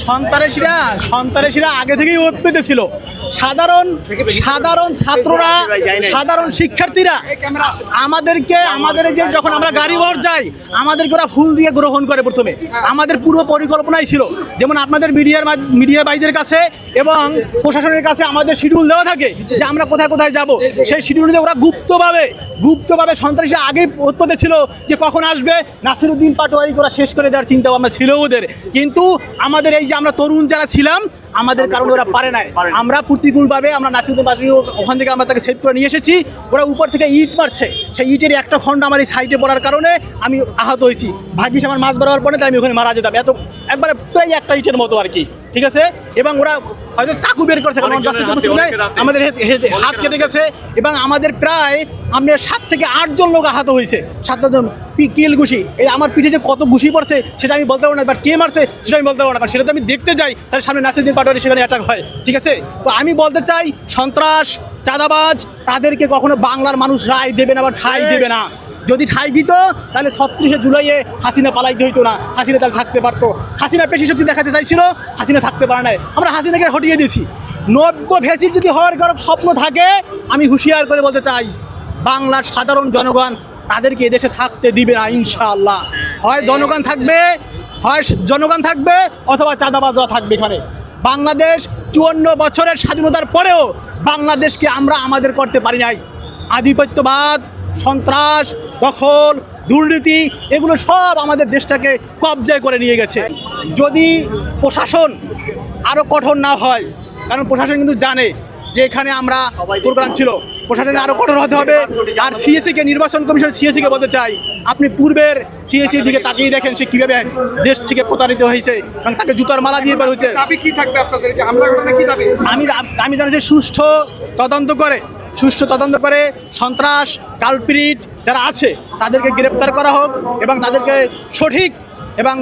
সন্ত্রাসীরা আগে থেকেই উৎপেতে ছিল। সাধারণ ছাত্ররা, সাধারণ শিক্ষার্থীরা আমাদের যে যখন আমরা গাড়ি ভর যাই আমাদেরকে ওরা ফুল দিয়ে গ্রহণ করে। প্রথমে আমাদের পূর্ব পরিকল্পনাই ছিল, যেমন আপনাদের মিডিয়া ভাইদের কাছে এবং প্রশাসনের কাছে আমাদের শিডিউল দেওয়া থাকে যে আমরা কোথায় কোথায় যাব। সেই শিডিউলে ওরা গুপ্তভাবে সন্ত্রাসী আগে উৎপেতে ছিল যে কখন আসবে নাসিরউদ্দিন পাটোয়ারি ওরা শেষ করে দেওয়ার চিন্তা ভাবনা ছিল ওদের। কিন্তু আমাদের এই যে আমরা তরুণ যারা ছিলাম আমাদের কারণে ওরা পারে নাই। আমরা প্রতিকূলভাবে আমরা নাসিরউদ্দিন পাটোয়ারি ওখান থেকে আমরা তাকে সেভ করে নিয়ে এসেছি। ওরা উপর থেকে ইট মারছে, সেই ইটের একটা খণ্ড আমার এই সাইডে পড়ার কারণে আমি আহত হয়েছি। ভাগ্যিস আমার মাছ বেরোয়ার পরে তাই আমি ওখানে মারা যেতাম, এত একবারে প্রায় একটা ইটের মতো আর কি, ঠিক আছে। এবং ওরা হয়তো চাকু বের করছে কারণ আমাদের হাত কেটে গেছে এবং আমাদের প্রায় 7 থেকে 8 জন লোক আহত হয়েছে। 7 জন কিল ঘুষি, এই আমার পিঠে যে কত ঘুষি পড়ছে সেটা আমি বলতে পারবো না, এবার কে মারছে সেটা আমি বলতে পারবো না, কারণ সেটা তো আমি দেখতে যাই তার সামনে নাসিরউদ্দিন পাটোয়ারি সেখানে অ্যাটাক হয়, ঠিক আছে। তো আমি বলতে চাই সন্ত্রাস চাঁদাবাজ তাদেরকে কখনো বাংলার মানুষ রায় দেবে না বা ঠাঁই দেবে না। যদি ঠাঁই দিত তাহলে 36শে জুলাইয়ে হাসিনা পালাইতে হইতো না, হাসিনা তাহলে থাকতে পারতো। হাসিনা পেশি শক্তি দেখাতে চাইছিল, হাসিনা থাকতে পারে নাই, আমরা হাসিনাকে হটিয়ে দিয়েছি। 90 ফ্যাসিস্ট যদি হওয়ার কারো স্বপ্ন থাকে আমি হুঁশিয়ার করে বলতে চাই বাংলার সাধারণ জনগণ তাদেরকে এদেশে থাকতে দিবে না ইনশাআল্লাহ। হয় জনগণ থাকবে অথবা চাঁদাবাজরা থাকবে এখানে। বাংলাদেশ 54 বছরের স্বাধীনতার পরেও বাংলাদেশকে আমরা আমাদের করতে পারি নাই। আধিপত্যবাদ, সন্ত্রাস, দখল, দুর্নীতি এগুলো সব আমাদের দেশটাকে কবজায় করে নিয়ে গেছে। যদি প্রশাসন আরও কঠোর না হয়, কারণ প্রশাসন কিন্তু জানে যে এখানে আমরা প্রোগ্রাম ছিল, প্রশাসনে আরও কঠোর হতে হবে। আর সিএসিকে, নির্বাচন কমিশন সিএসিকে বলতে চাই আপনি পূর্বের সিএসির দিকে তাকিয়ে দেখেন সে কীভাবে দেশ থেকে প্রতারিত হয়েছে এবং তাকে জুতার মালা দিয়ে বের হয়েছে। আমি জানি যে সুষ্ঠু তদন্ত করে সন্ত্রাস কালপ্রিট যারা আছে তাদেরকে গ্রেপ্তার করা হোক এবং তাদেরকে সঠিক এবং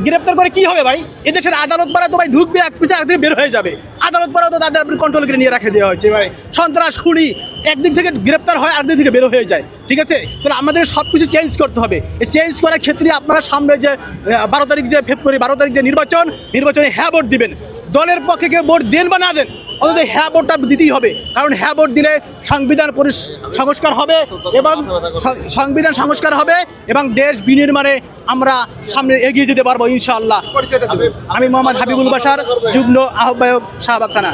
গ্রেপ্তার করে কি হবে ভাই, এদেশের আদালত পাড়া তো ভাই ঢুকবে এক পিঠে একদিকে বের হয়ে যাবে। আদালত পাড়াও তো তাদের কন্ট্রোল করে নিয়ে রাখে দেওয়া হয়েছে ভাই। সন্ত্রাস খুনি একদিক থেকে গ্রেপ্তার হয় আরেকদিক থেকে বের হয়ে যায়, ঠিক আছে। তাহলে আমাদের সব কিছু চেঞ্জ করতে হবে। এই চেঞ্জ করার ক্ষেত্রে আপনারা সামনে যে 12 তারিখ যে ফেব্রুয়ারি 12 তারিখ যে নির্বাচনে হ্যাঁ ভোট দিবেন। দলের পক্ষে কেউ ভোট দেন বা না দেন অন্তত হ্যাঁ ভোটটা দিতেই হবে, কারণ হ্যাঁ ভোট দিলে সংবিধান সংস্কার হবে এবং দেশ বিনির্মাণে আমরা সামনে এগিয়ে যেতে পারবো ইনশাআল্লাহ। আমি মোহাম্মদ হাবিবুল বাশার, যুগ্ম আহ্বায়ক শাহবাগ থানা।